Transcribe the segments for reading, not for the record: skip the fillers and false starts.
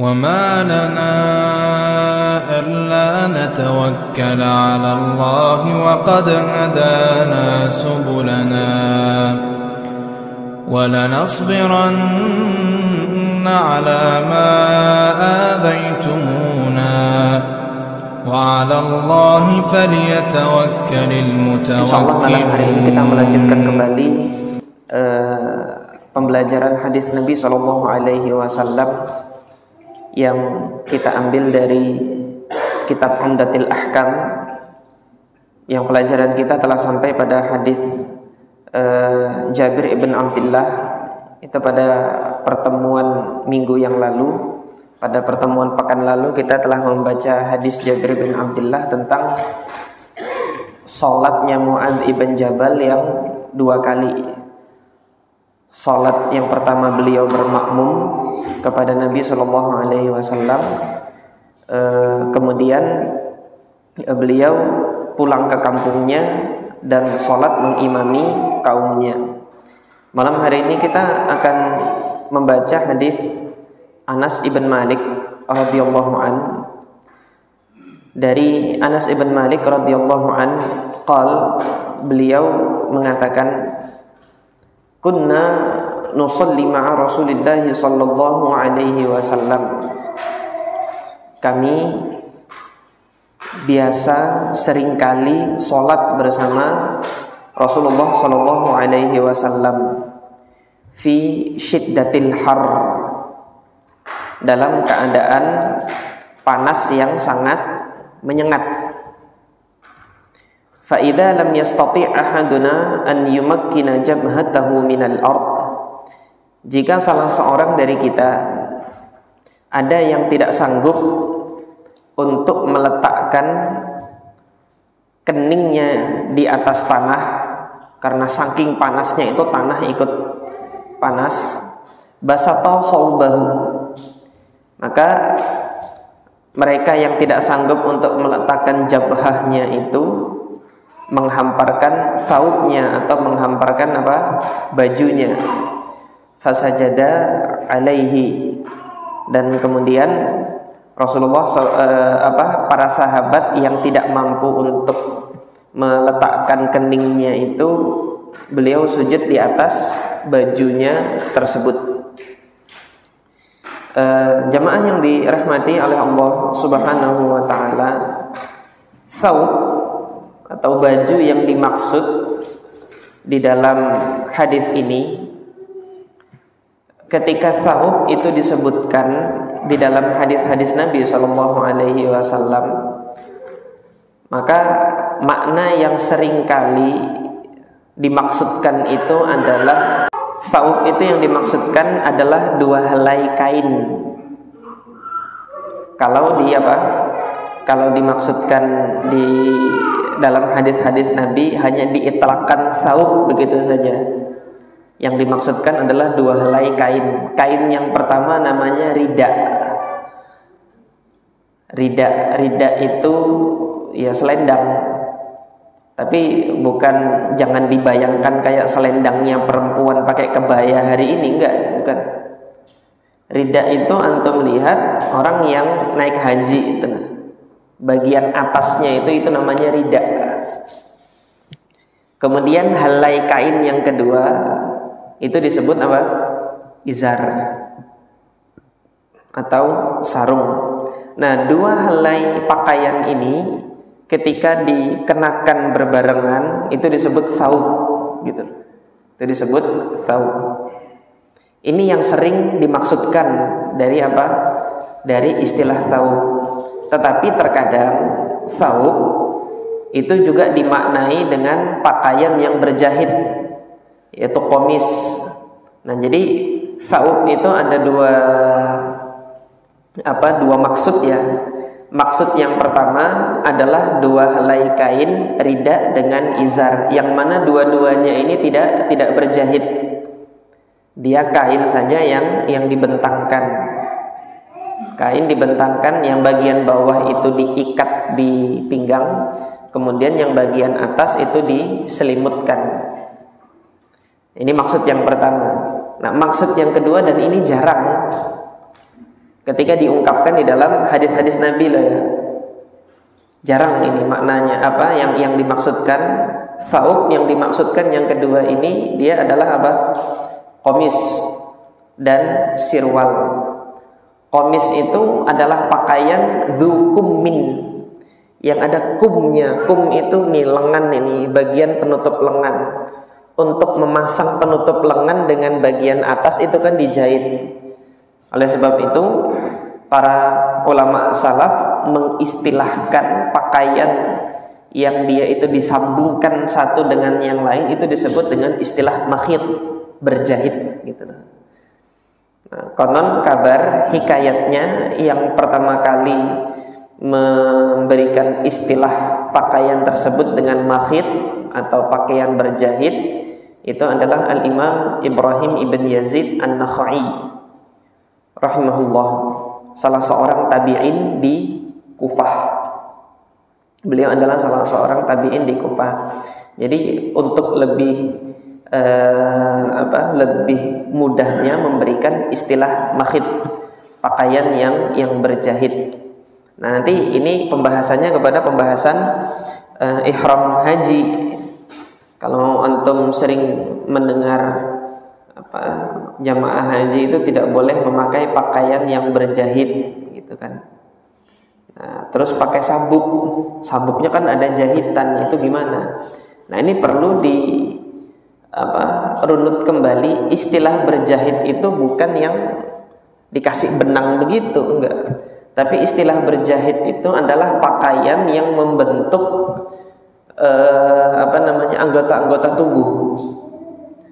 وَمَا لَنَا أَلَّا نَتَوَكَّلَ عَلَى اللَّهِ وَقَدْ هَدَانَا سُبُلَنَا وَلَنَصْبِرَنَّ عَلَى مَا آذَيْتُمُونَا وَعَلَى اللَّهِ فَلْيَتَوَكَّلِ الْمُتَوَكِّلُونَ. Insyaallah malam hari ini kita melanjutkan kembali pembelajaran hadis Nabi SAW yang kita ambil dari kitab Umdatul Ahkam, yang pelajaran kita telah sampai pada hadis Jabir ibn Abdullah. Itu pada pertemuan minggu yang lalu, pada pertemuan pekan lalu kita telah membaca hadis Jabir ibn Abdullah tentang salatnya Muadz ibn Jabal yang dua kali. Salat yang pertama beliau bermakmum kepada Nabi SAW, kemudian beliau pulang ke kampungnya dan salat mengimami kaumnya. Malam hari ini kita akan membaca hadis Anas ibn Malik radhiyallahu an. Dari Anas ibn Malik radhiyallahu an, beliau mengatakan, kunna nusalli ma'a Rasulillah sallallahu alaihi wasallam. Kami biasa seringkali salat bersama Rasulullah sallallahu alaihi wasallam fi syiddatil har, dalam keadaan panas yang sangat menyengat. Fa idza lam yastati' ahaduna an yumakkina jabhatahu minal ard, jika salah seorang dari kita ada yang tidak sanggup untuk meletakkan keningnya di atas tanah karena saking panasnya itu tanah ikut panas, basata saubahu, maka mereka yang tidak sanggup untuk meletakkan jabhahnya itu menghamparkan saubnya atau menghamparkan bajunya. Fasajada alaihi, dan kemudian Rasulullah para sahabat yang tidak mampu untuk meletakkan keningnya itu, beliau sujud di atas bajunya tersebut. Jamaah yang dirahmati oleh Allah Subhanahu wa taala, saub atau baju yang dimaksud di dalam hadis ini, ketika saub itu disebutkan di dalam hadis-hadis Nabi sallallahu alaihi wasallam, maka makna yang sering kali dimaksudkan itu adalah, saub itu yang dimaksudkan adalah dua helai kain. Kalau dimaksudkan di dalam hadis-hadis Nabi hanya diitlaqkan saub begitu saja. Yang dimaksudkan adalah dua helai kain. Kain yang pertama namanya rida. Rida itu ya selendang. Tapi jangan dibayangkan kayak selendangnya perempuan pakai kebaya hari ini, bukan. Rida itu antum lihat orang yang naik haji itu, bagian atasnya itu namanya rida. Kemudian helai kain yang kedua itu disebut apa? Izar atau sarung. Nah, dua helai pakaian ini ketika dikenakan berbarengan itu disebut thaub, gitu. Itu disebut thaub. Ini yang sering dimaksudkan dari apa? Dari istilah thaub. Tetapi terkadang thaub itu juga dimaknai dengan pakaian yang berjahit, yaitu komis. Nah, jadi thaub itu ada dua maksud ya. Maksud yang pertama adalah dua helai kain rida dengan izar, yang mana dua-duanya ini tidak berjahit. Dia kain saja yang dibentangkan. Kain dibentangkan, yang bagian bawah itu diikat di pinggang, kemudian yang bagian atas itu diselimutkan. Ini maksud yang pertama. Nah, maksud yang kedua, dan ini jarang ketika diungkapkan di dalam hadis-hadis Nabi lah ya. Jarang ini maknanya apa yang dimaksudkan saub, yang dimaksudkan yang kedua ini dia adalah apa? Qamis dan sirwal. Qamis itu adalah pakaian dzu kummin, yang ada kumnya. Kum itu nih lengan, ini bagian penutup lengan. Untuk memasang penutup lengan dengan bagian atas itu kan dijahit. Oleh sebab itu para ulama salaf mengistilahkan pakaian yang dia itu disambungkan satu dengan yang lain itu disebut dengan istilah makhit, berjahit gitu. Nah, konon kabar hikayatnya yang pertama kali memberikan istilah pakaian tersebut dengan makhit atau pakaian berjahit itu adalah Al-Imam Ibrahim ibn Yazid An-Nakhai rahimahullah, salah seorang tabi'in di Kufah. Beliau adalah salah seorang tabi'in di Kufah. Jadi untuk lebih lebih mudahnya memberikan istilah makhit, pakaian yang berjahit. Nah, nanti ini pembahasannya kepada pembahasan ihram haji. Kalau antum sering mendengar jamaah haji itu tidak boleh memakai pakaian yang berjahit gitu kan. Nah, terus pakai sabuk. Sabuknya kan ada jahitan, itu gimana? Nah, ini perlu runut kembali. Istilah berjahit itu bukan yang dikasih benang begitu, enggak. Tapi istilah berjahit itu adalah pakaian yang membentuk anggota-anggota tubuh.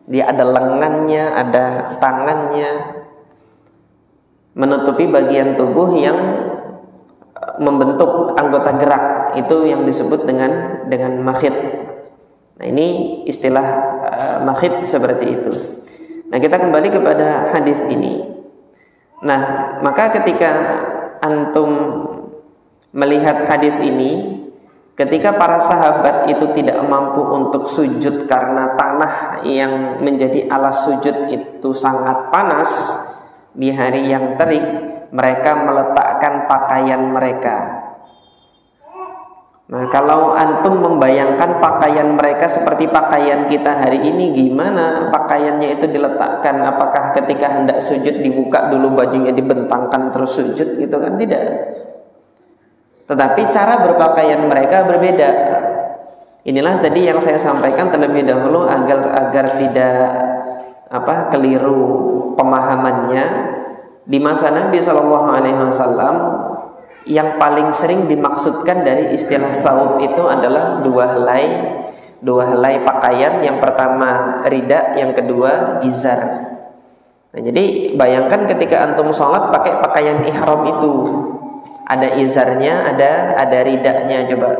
Dia ada lengannya, ada tangannya, menutupi bagian tubuh yang membentuk anggota gerak, itu yang disebut dengan makhit. Nah, ini istilah makhit seperti itu. Nah, kita kembali kepada hadis ini. Nah, maka ketika antum melihat hadis ini, ketika para sahabat itu tidak mampu untuk sujud karena tanah yang menjadi alas sujud itu sangat panas di hari yang terik, mereka meletakkan pakaian mereka. Nah, kalau antum membayangkan pakaian mereka seperti pakaian kita hari ini, gimana pakaiannya itu diletakkan? Apakah ketika hendak sujud dibuka dulu bajunya, dibentangkan terus sujud gitu kan? Tidak. Tetapi cara berpakaian mereka berbeda. Inilah tadi yang saya sampaikan terlebih dahulu agar tidak keliru pemahamannya. Di masa Nabi SAW yang paling sering dimaksudkan dari istilah thawb itu adalah dua helai pakaian. Yang pertama rida, yang kedua izar. Nah, jadi bayangkan ketika antum sholat pakai pakaian ihram itu, ada izarnya, ada ridanya. Coba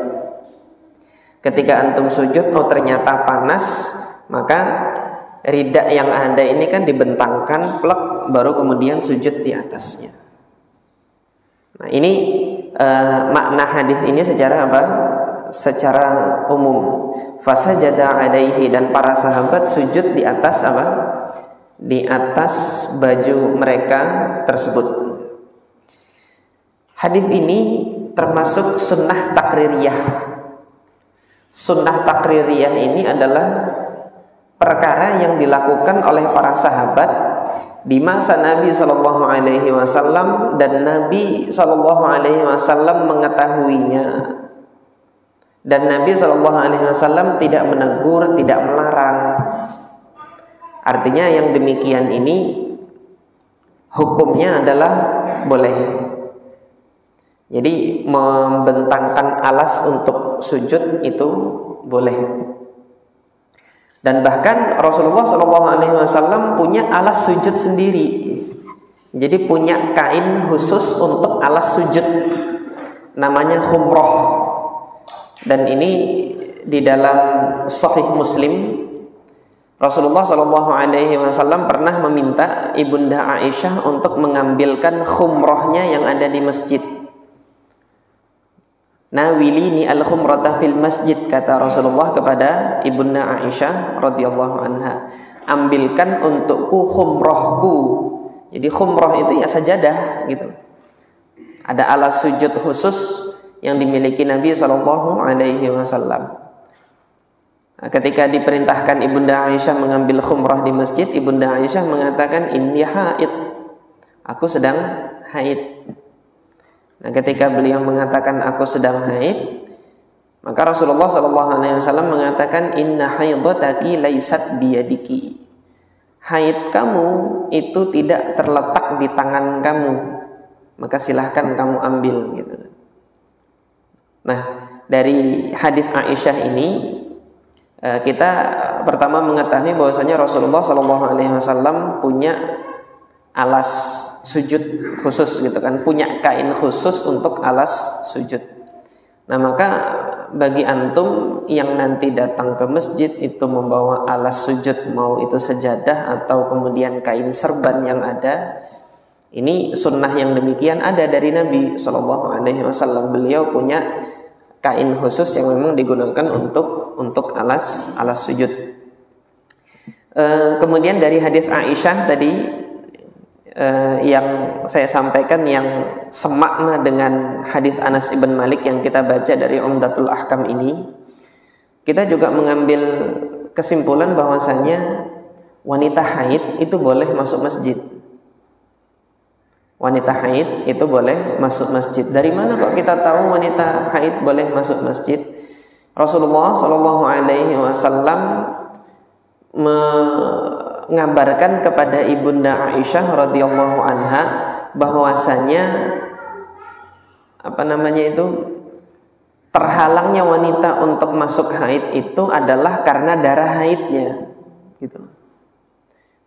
ketika antum sujud, ternyata panas, maka rida yang ada ini kan dibentangkan plek, baru kemudian sujud di atasnya. Nah, ini makna hadis ini secara secara umum. Fasajada alaihi, dan para sahabat sujud di atas di atas baju mereka tersebut. Hadis ini termasuk sunnah takririyah. Sunnah takririyah ini adalah perkara yang dilakukan oleh para sahabat di masa Nabi SAW, dan Nabi SAW mengetahuinya, dan Nabi SAW tidak menegur, tidak melarang. Artinya yang demikian ini hukumnya adalah boleh. Jadi membentangkan alas untuk sujud itu boleh. Dan bahkan Rasulullah SAW punya alas sujud sendiri. Jadi punya kain khusus untuk alas sujud, namanya khumroh. Dan ini di dalam Sahih Muslim, Rasulullah SAW pernah meminta ibunda Aisyah untuk mengambilkan khumrohnya yang ada di masjid. Nawilini al-khumrata fil masjid, kata Rasulullah kepada ibunda Aisyah radhiyallahu anha, ambilkan untukku khumrohku. Jadi khumroh itu ya sajadah gitu. Ada alas sujud khusus yang dimiliki Nabi Shallallahu Alaihi Wasallam. Ketika diperintahkan Ibunda Aisyah mengambil khumrah di masjid, Ibunda Aisyah mengatakan, inni haid, aku sedang haid. Nah, ketika beliau mengatakan aku sedang haid, maka Rasulullah SAW mengatakan, inna haidataki laisat biyadiki. Haid kamu itu tidak terletak di tangan kamu, maka silahkan kamu ambil, gitu. Nah, dari hadis Aisyah ini kita pertama mengetahui bahwasanya Rasulullah SAW punya alas sujud khusus, gitu kan, punya kain khusus untuk alas sujud. Nah, maka bagi antum yang nanti datang ke masjid itu membawa alas sujud, mau itu sejadah atau kemudian kain serban yang ada, ini sunnah yang demikian ada dari Nabi SAW. Beliau punya kain khusus yang memang digunakan untuk alas sujud. Kemudian dari hadis Aisyah tadi yang saya sampaikan yang semakna dengan hadis Anas ibn Malik yang kita baca dari Umdatul Ahkam ini, kita juga mengambil kesimpulan bahwasanya wanita haid itu boleh masuk masjid. Wanita haid itu boleh masuk masjid. Dari mana kok kita tahu wanita haid boleh masuk masjid? Rasulullah Shallallahu Alaihi Wasallam mengabarkan kepada Ibunda Aisyah radhiyallahu anha bahwasanya terhalangnya wanita untuk masuk haid itu adalah karena darah haidnya, gitu.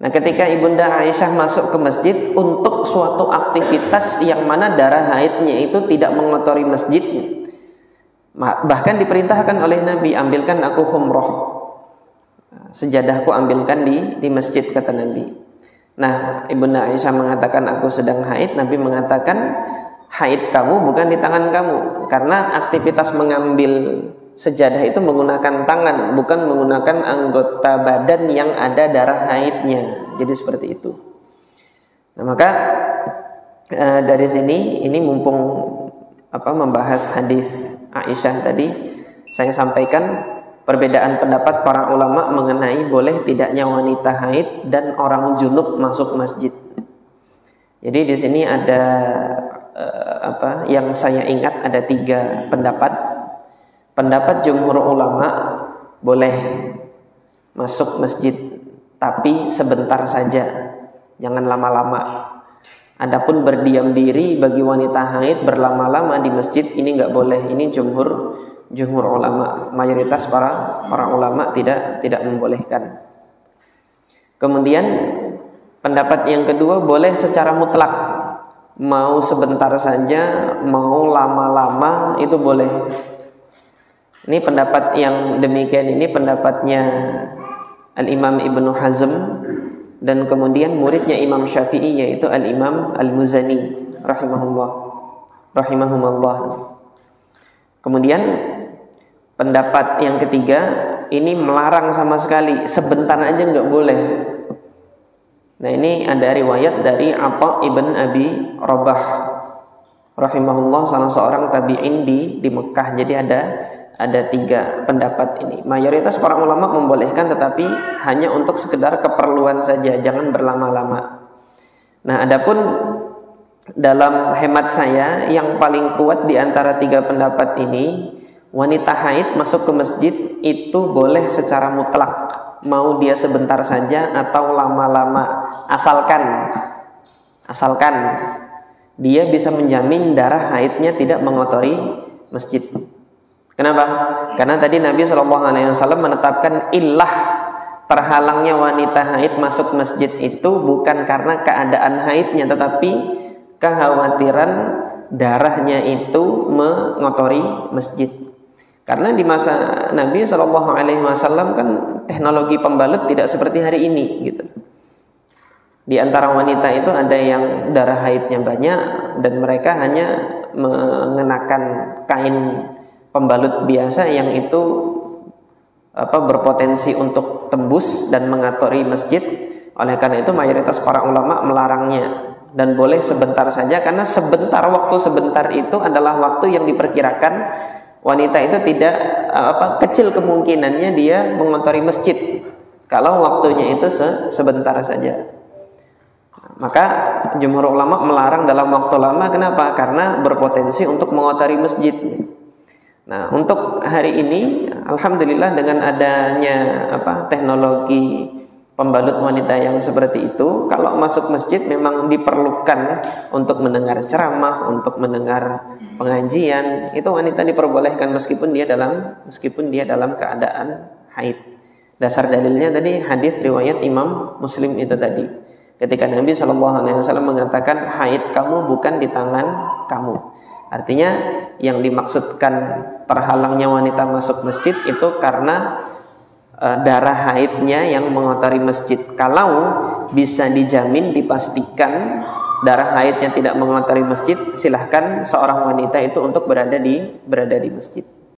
Nah, ketika Ibunda Aisyah masuk ke masjid untuk suatu aktivitas yang mana darah haidnya itu tidak mengotori masjid, bahkan diperintahkan oleh Nabi, ambilkan aku khumrah, sejadahku ambilkan di masjid, kata Nabi. Nah, Ibunda Aisyah mengatakan aku sedang haid. Nabi mengatakan haid kamu bukan di tangan kamu, karena aktivitas mengambil sejadah itu menggunakan tangan, bukan menggunakan anggota badan yang ada darah haidnya. Jadi seperti itu. Nah, maka dari sini ini mumpung membahas hadis Aisyah tadi, saya sampaikan perbedaan pendapat para ulama mengenai boleh tidaknya wanita haid dan orang junub masuk masjid. Jadi di sini ada yang saya ingat ada 3 pendapat. Pendapat jumhur ulama boleh masuk masjid, tapi sebentar saja, jangan lama-lama. Adapun berdiam diri bagi wanita haid berlama-lama di masjid ini nggak boleh. Ini jumhur ulama, mayoritas para ulama tidak membolehkan. Kemudian pendapat yang kedua boleh secara mutlak, mau sebentar saja, mau lama-lama itu boleh. Ini pendapat yang demikian ini pendapatnya Al-Imam Ibnu Hazm dan kemudian muridnya Imam Syafi'i yaitu Al-Imam Al-Muzani rahimahumullah. Kemudian pendapat yang ketiga ini melarang sama sekali, sebentar aja nggak boleh. Nah, ini ada riwayat dari Atha ibn Abi Rabah rahimahullah, salah seorang tabi'in di Mekah. Jadi ada 3 pendapat ini. Mayoritas para ulama membolehkan, tetapi hanya untuk sekedar keperluan saja, jangan berlama-lama. Nah, adapun dalam hemat saya yang paling kuat di antara 3 pendapat ini, wanita haid masuk ke masjid itu boleh secara mutlak, mau dia sebentar saja atau lama-lama, asalkan dia bisa menjamin darah haidnya tidak mengotori masjid. Kenapa? Karena tadi Nabi SAW menetapkan illah terhalangnya wanita haid masuk masjid itu bukan karena keadaan haidnya, tetapi kekhawatiran darahnya itu mengotori masjid. Karena di masa Nabi SAW kan teknologi pembalut tidak seperti hari ini, gitu. Di antara wanita itu ada yang darah haidnya banyak dan mereka hanya mengenakan kain pembalut biasa yang itu berpotensi untuk tembus dan mengotori masjid. Oleh karena itu mayoritas para ulama melarangnya. dan boleh sebentar saja, karena waktu sebentar itu adalah waktu yang diperkirakan wanita itu tidak kecil kemungkinannya dia mengotori masjid kalau waktunya itu sebentar saja. Maka jumhur ulama melarang dalam waktu lama. Kenapa? Karena berpotensi untuk mengotori masjid. Nah, untuk hari ini alhamdulillah dengan adanya teknologi pembalut wanita yang seperti itu, kalau masuk masjid memang diperlukan untuk mendengar ceramah, untuk mendengar pengajian, itu wanita diperbolehkan meskipun dia dalam keadaan haid. Dasar dalilnya tadi hadis riwayat Imam Muslim itu tadi. Ketika Nabi SAW mengatakan haid kamu bukan di tangan kamu. Artinya yang dimaksudkan terhalangnya wanita masuk masjid itu karena darah haidnya yang mengotori masjid. Kalau bisa dijamin, dipastikan darah haidnya tidak mengotori masjid, silahkan seorang wanita itu untuk berada di masjid.